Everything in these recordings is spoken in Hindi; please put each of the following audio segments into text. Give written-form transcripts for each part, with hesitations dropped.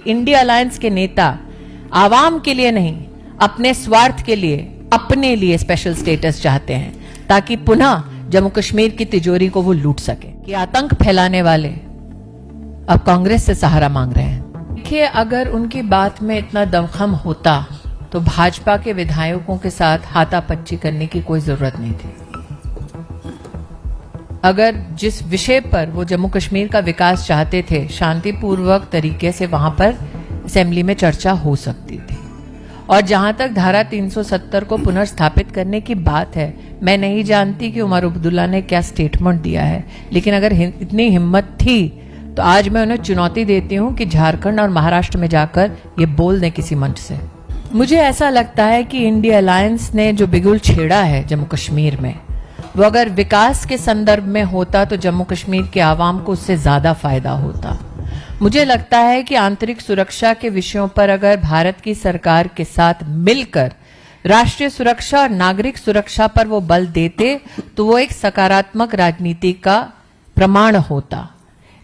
इंडिया अलायंस के नेता आवाम के लिए नहीं, अपने स्वार्थ के लिए, अपने लिए स्पेशल स्टेटस चाहते हैं ताकि पुनः जम्मू कश्मीर की तिजोरी को वो लूट सके। कि आतंक फैलाने वाले अब कांग्रेस से सहारा मांग रहे हैं। देखिए, अगर उनकी बात में इतना दमखम होता तो भाजपा के विधायकों के साथ हाथापच्ची करने की कोई जरूरत नहीं थी। अगर जिस विषय पर वो जम्मू कश्मीर का विकास चाहते थे, शांतिपूर्वक तरीके से वहां पर असेंबली में चर्चा हो सकती थी। और जहां तक धारा 370 को पुनर्स्थापित करने की बात है, मैं नहीं जानती कि उमर अब्दुल्ला ने क्या स्टेटमेंट दिया है, लेकिन अगर इतनी हिम्मत थी तो आज मैं उन्हें चुनौती देती हूं कि झारखंड और महाराष्ट्र में जाकर ये बोल दें किसी मंच से। मुझे ऐसा लगता है कि इंडिया अलायंस ने जो बिगुल छेड़ा है जम्मू कश्मीर में, वो अगर विकास के संदर्भ में होता तो जम्मू कश्मीर के आवाम को उससे ज्यादा फायदा होता। मुझे लगता है कि आंतरिक सुरक्षा के विषयों पर अगर भारत की सरकार के साथ मिलकर राष्ट्रीय सुरक्षा और नागरिक सुरक्षा पर वो बल देते तो वो एक सकारात्मक राजनीति का प्रमाण होता।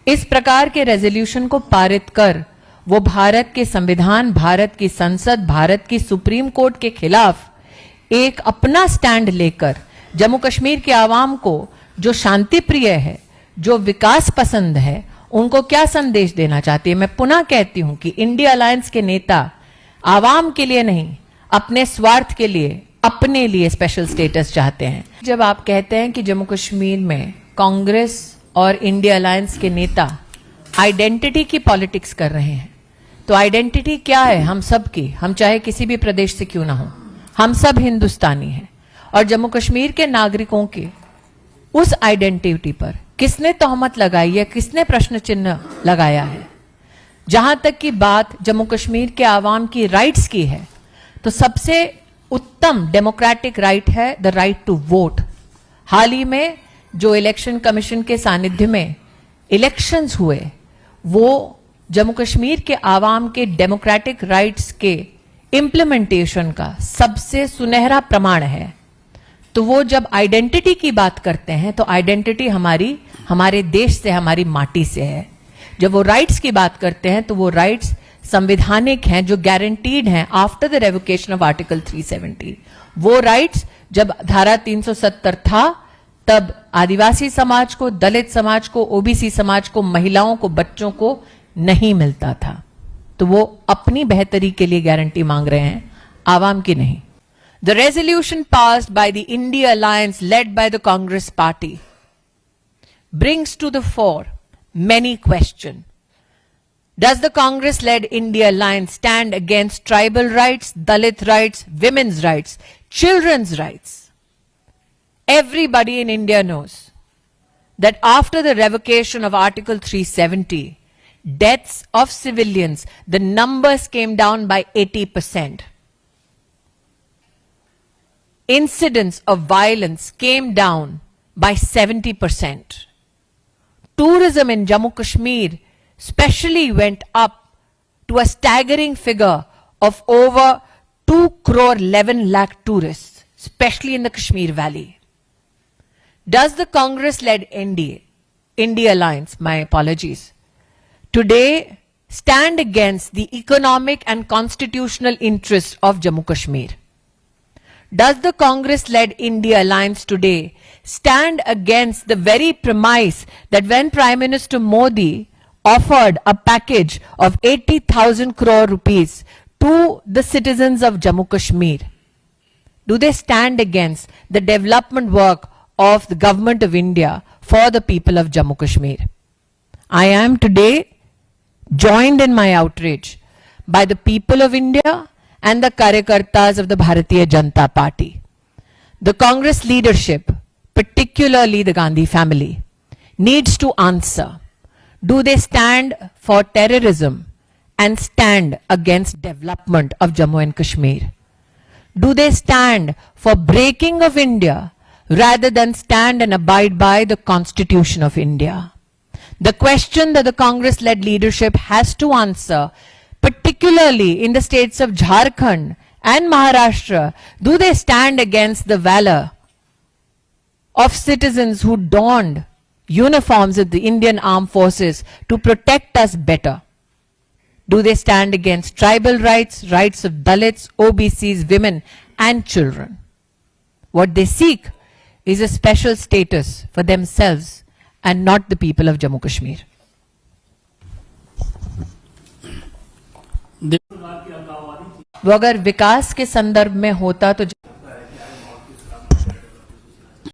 इस प्रकार के रेजोल्यूशन को पारित कर वो भारत के संविधान, भारत की संसद, भारत की सुप्रीम कोर्ट के खिलाफ एक अपना स्टैंड लेकर जम्मू कश्मीर के आवाम को, जो शांति प्रिय है, जो विकास पसंद है, उनको क्या संदेश देना चाहती है। मैं पुनः कहती हूं कि इंडिया अलायंस के नेता आवाम के लिए नहीं, अपने स्वार्थ के लिए, अपने लिए स्पेशल स्टेटस चाहते हैं। जब आप कहते हैं कि जम्मू कश्मीर में कांग्रेस और इंडिया अलायंस के नेता आइडेंटिटी की पॉलिटिक्स कर रहे हैं, तो आइडेंटिटी क्या है हम सब की? हम चाहे किसी भी प्रदेश से क्यों ना हो, हम सब हिंदुस्तानी हैं। और जम्मू कश्मीर के नागरिकों के उस आइडेंटिटी पर किसने तोहमत लगाई है, किसने प्रश्न चिन्ह लगाया है? जहां तक की बात जम्मू कश्मीर के आवाम की राइट्स की है, तो सबसे उत्तम डेमोक्रेटिक राइट है द राइट टू वोट। हाल ही में जो इलेक्शन कमीशन के सानिध्य में इलेक्शंस हुए, वो जम्मू कश्मीर के आवाम के डेमोक्रेटिक राइट्स के इंप्लीमेंटेशन का सबसे सुनहरा प्रमाण है। तो वो जब आइडेंटिटी की बात करते हैं तो आइडेंटिटी हमारी, हमारे देश से, हमारी माटी से है। जब वो राइट्स की बात करते हैं तो वो राइट्स संवैधानिक हैं, जो गारंटीड हैं after the revocation of article 370। वो राइट्स जब धारा 370 था तब आदिवासी समाज को, दलित समाज को, ओबीसी समाज को, महिलाओं को, बच्चों को नहीं मिलता था। तो वो अपनी बेहतरी के लिए गारंटी मांग रहे हैं, आवाम की नहीं। The resolution passed by the India Alliance led by the Congress Party brings to the fore many questions. Does the Congress-led India Alliance stand against tribal rights, Dalit rights, women's rights, children's rights? Everybody in India knows that after the revocation of Article 370, deaths of civilians, the numbers came down by 80%. Incidents of violence came down by 70%. Tourism in Jammu Kashmir especially went up to a staggering figure of over 2 crore 11 lakh tourists, especially in the Kashmir Valley. Does the Congress-led India Alliance, my apologies, today stand against the economic and constitutional interests of Jammu Kashmir? Does the Congress-led India Alliance today stand against the very premise that when Prime Minister Modi offered a package of 80,000 crore rupees to the citizens of Jammu Kashmir, do they stand against the development work of the government of India for the people of Jammu Kashmir? I am today joined in my outrage by the people of India and the Karyakartas of the Bharatiya Janata Party. The Congress leadership, particularly the Gandhi family, needs to answer. Do they stand for terrorism and stand against development of Jammu and Kashmir? Do they stand for breaking of India rather than stand and abide by the Constitution of India? The question that the Congress-led leadership has to answer, particularly in the states of Jharkhand and Maharashtra, do they stand against the valor of citizens who donned uniforms of the Indian Armed Forces to protect us better? Do they stand against tribal rights, rights of Dalits, OBCs, women, and children? What they seek is a special status for themselves and not the people of Jammu Kashmir. वो अगर विकास के संदर्भ में होता तो